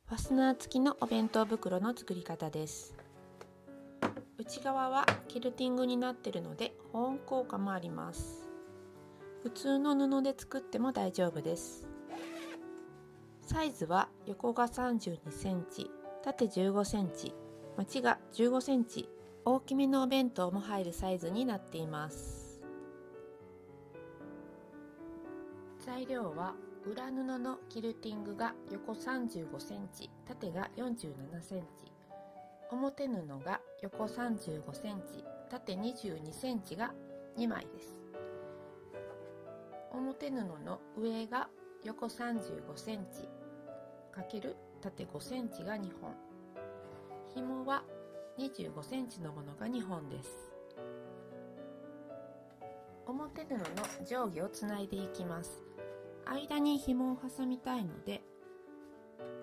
ファスナー付きのお弁当袋の作り方です。内側はキルティングになっているので保温効果もあります。普通の布で作っても大丈夫です。サイズは横が32センチ、縦15センチ、まちが15センチ、大きめのお弁当も入るサイズになっています。材料は裏布のキルティングが横35センチ、縦が47センチ、表布が横35センチ、縦22センチが2枚です。表布の上が横35センチ×縦5センチが2本、紐は25センチのものが2本です。表布の上下をつないでいきます。間に紐を挟みたいので、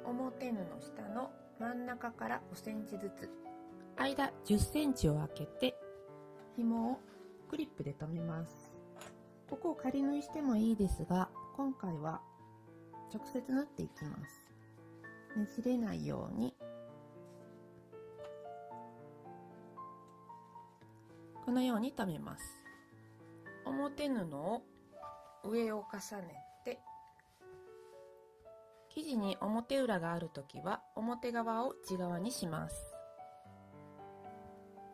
表布の下の真ん中から5センチずつ、間10センチを空けて紐をクリップで留めます。ここを仮縫いしてもいいですが、今回は直接縫っていきます。ねじれないようにこのように留めます。表布を上を重ねて、生地に表裏があるときは表側を内側にします。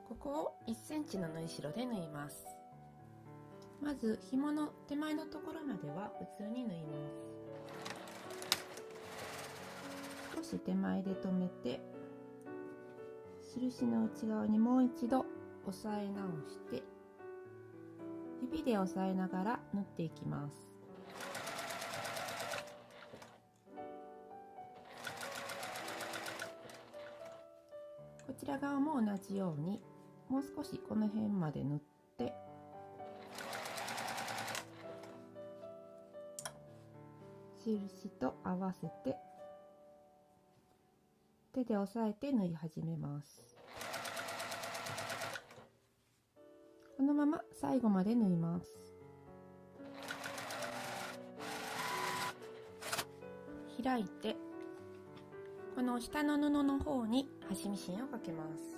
ここを1センチの縫い代で縫います。まず紐の手前のところまでは普通に縫います。少し手前で留めて、印の内側にもう一度押さえ直して、指で押さえながら縫っていきます。こちら側も同じようにもう少しこの辺まで縫って、印と合わせて手で押さえて縫い始めます。このまま最後まで縫います。開いて、この下の布の方に端ミシンをかけます。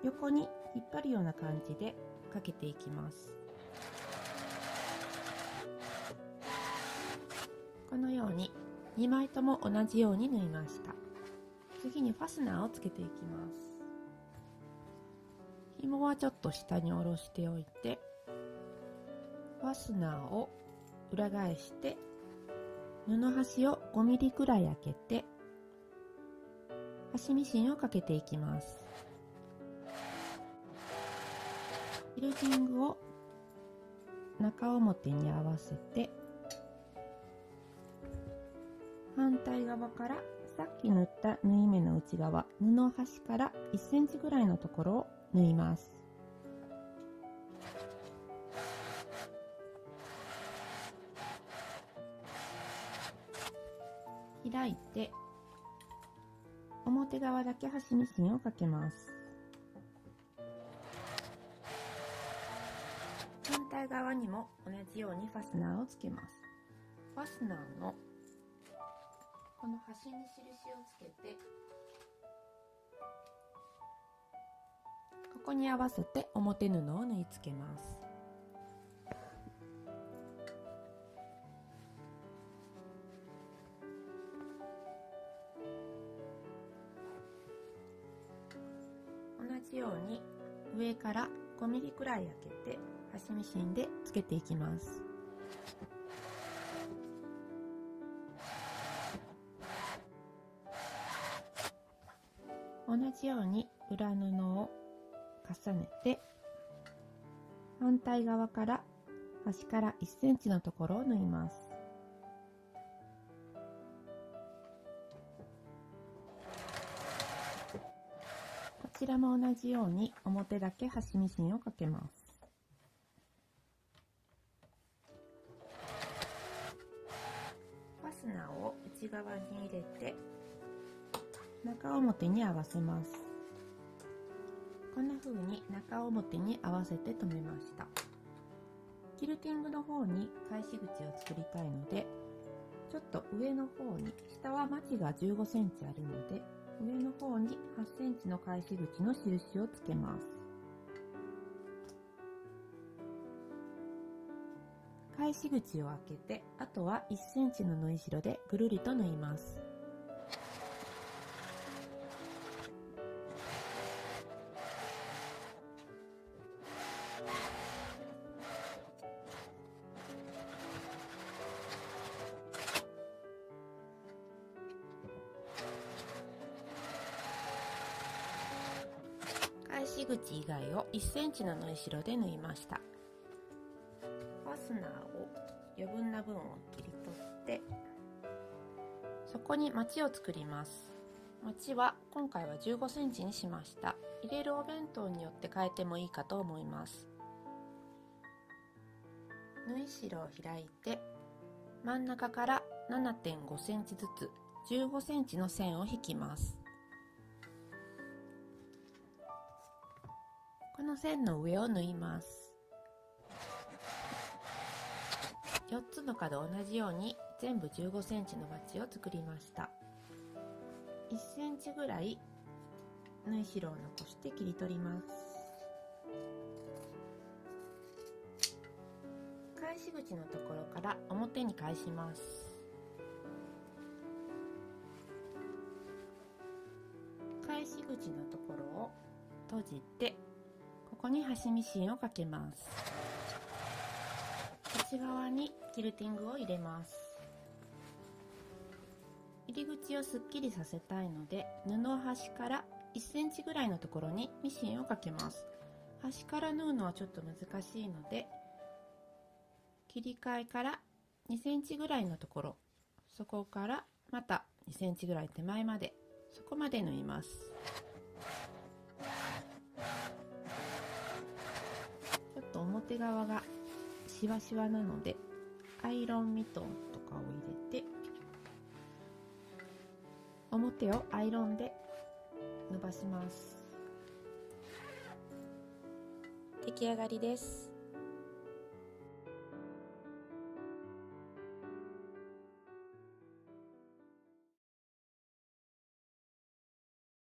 横に引っ張るような感じでかけていきます。このように2枚とも同じように縫いました。次にファスナーをつけていきます。紐はちょっと下に下ろしておいて、ファスナーを裏返して布端を5ミリくらい開けて端ミシンをかけていきます。キルティングを中表に合わせて、反対側からさっき縫った縫い目の内側、布端から1センチぐらいのところを縫います。開いて表側だけ端ミシンをかけます。反対側にも同じようにファスナーをつけます。ファスナーのこの端に印をつけて、ここに合わせて表布を縫い付けます。同じように上から5ミリくらい開けて端ミシンでつけていきます。同じように裏布を重ねて、反対側から端から1センチのところを縫います。こちらも同じように表だけ端ミシンをかけます。ファスナーを内側に入れて中表に合わせます。こんな風に中表に合わせて留めました。キルティングの方に返し口を作りたいので、ちょっと上の方に、下はまちが15センチあるので、上の方に8センチの返し口の印をつけます。返し口を開けて、あとは1センチの縫い代でぐるりと縫います。返し口以外を1センチの縫い代で縫いました。ファスナーを余分な分を切り取って、そこにまちを作ります。まちは今回は15センチにしました。入れるお弁当によって変えてもいいかと思います。縫い代を開いて、真ん中から 7.5 センチずつ15センチの線を引きます。この線の上を縫います。4つの角同じように全部15センチのまちを作りました。1センチぐらい縫い代を残して切り取ります。返し口のところから表に返します。返し口のところを閉じて、ここに端ミシンをかけます。内側にキルティングを入れます。入り口をすっきりさせたいので、布端から1センチぐらいのところにミシンをかけます。端から縫うのはちょっと難しいので、切り替えから2センチぐらいのところ、そこからまた2センチぐらい手前まで、そこまで縫います。ちょっと表側がシワシワなので、アイロンミトンとかを入れて、表をアイロンで伸ばします。出来上がりです。